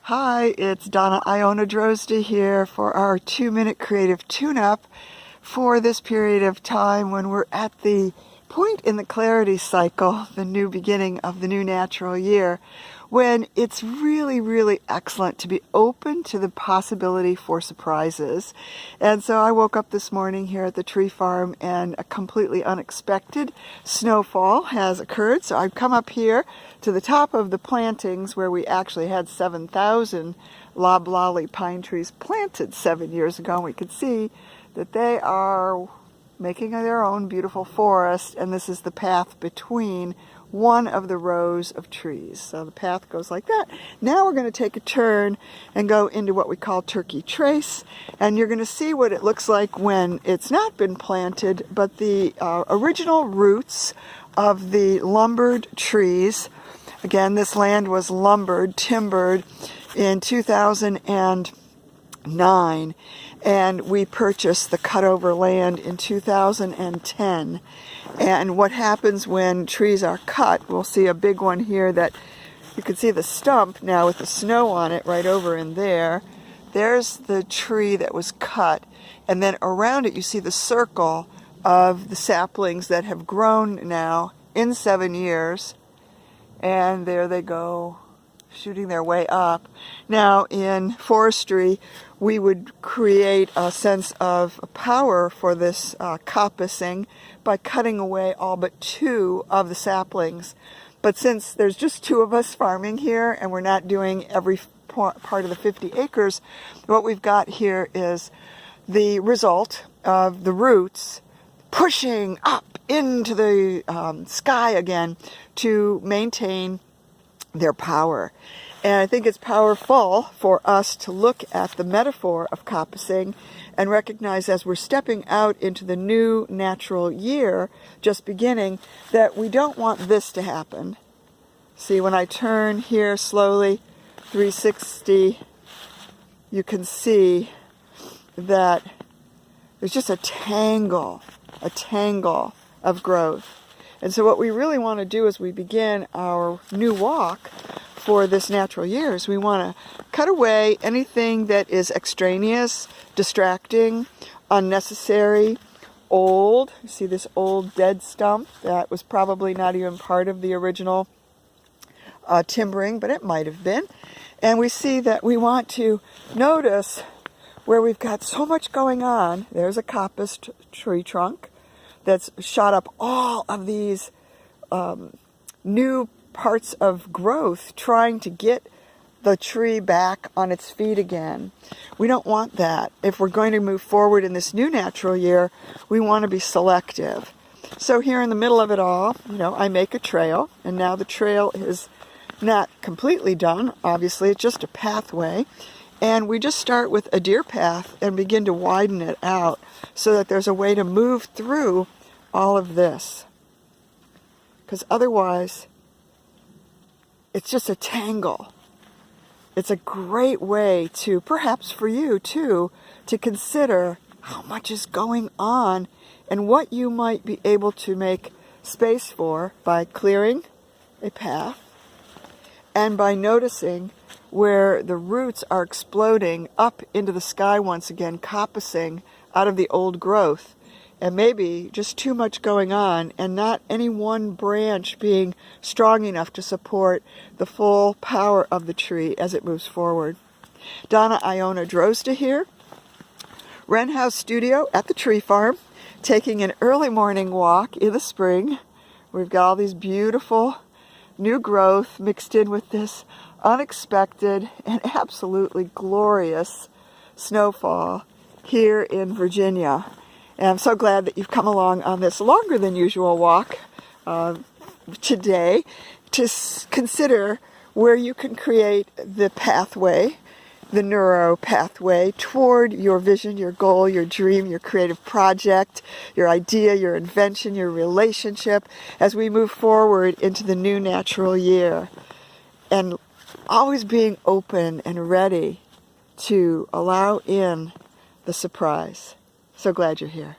Hi, it's Donna Iona Drozda here for our 2-minute creative tune-up for this period of time when we're at the point in the clarity cycle, the new beginning of the new natural year, when it's really, really excellent to be open to the possibility for surprises. And so I woke up this morning here at the tree farm and a completely unexpected snowfall has occurred. So I've come up here to the top of the plantings where we actually had 7,000 loblolly pine trees planted 7 years ago. And we could see that they are making their own beautiful forest, and this is the path between one of the rows of trees. So the path goes like that. Now we're going to take a turn and go into what we call Turkey Trace, and you're going to see what it looks like when it's not been planted, but the original roots of the lumbered trees. Again, this land was lumbered, timbered in 2009, and we purchased the cutover land in 2010. And what happens when trees are cut, we'll see a big one here that you can see the stump now with the snow on it right over in there. There's the tree that was cut, and then around it you see the circle of the saplings that have grown now in 7 years, and there they go, shooting their way up. Now in forestry, we would create a sense of power for this coppicing by cutting away all but 2 of the saplings. But since there's just 2 of us farming here and we're not doing every part of the 50 acres, what we've got here is the result of the roots pushing up into the sky again to maintain their power. And I think it's powerful for us to look at the metaphor of coppicing and recognize as we're stepping out into the new natural year, just beginning, that we don't want this to happen. See, when I turn here slowly, 360, you can see that there's just a tangle of growth. And so what we really want to do as we begin our new walk for this natural year is we want to cut away anything that is extraneous, distracting, unnecessary, old. You see this old dead stump that was probably not even part of the original timbering, but it might have been. And we see that we want to notice where we've got so much going on. There's a coppiced tree trunk that's shot up all of these new parts of growth trying to get the tree back on its feet again. We don't want that. If we're going to move forward in this new natural year, we want to be selective. So here in the middle of it all, I make a trail, and now the trail is not completely done. Obviously, it's just a pathway. And we just start with a deer path and begin to widen it out so that there's a way to move through all of this. Because otherwise, it's just a tangle. It's a great way to, perhaps for you too, to consider how much is going on and what you might be able to make space for by clearing a path and by noticing where the roots are exploding up into the sky once again, coppicing out of the old growth. And maybe just too much going on and not any one branch being strong enough to support the full power of the tree as it moves forward. Donna Iona Drozda here, Wren House Studio at the tree farm, taking an early morning walk in the spring. We've got all these beautiful new growth mixed in with this unexpected and absolutely glorious snowfall here in Virginia. And I'm so glad that you've come along on this longer than usual walk today to consider where you can create the pathway, the neuro pathway toward your vision, your goal, your dream, your creative project, your idea, your invention, your relationship as we move forward into the new natural year. And always being open and ready to allow in the surprise. So glad you're here.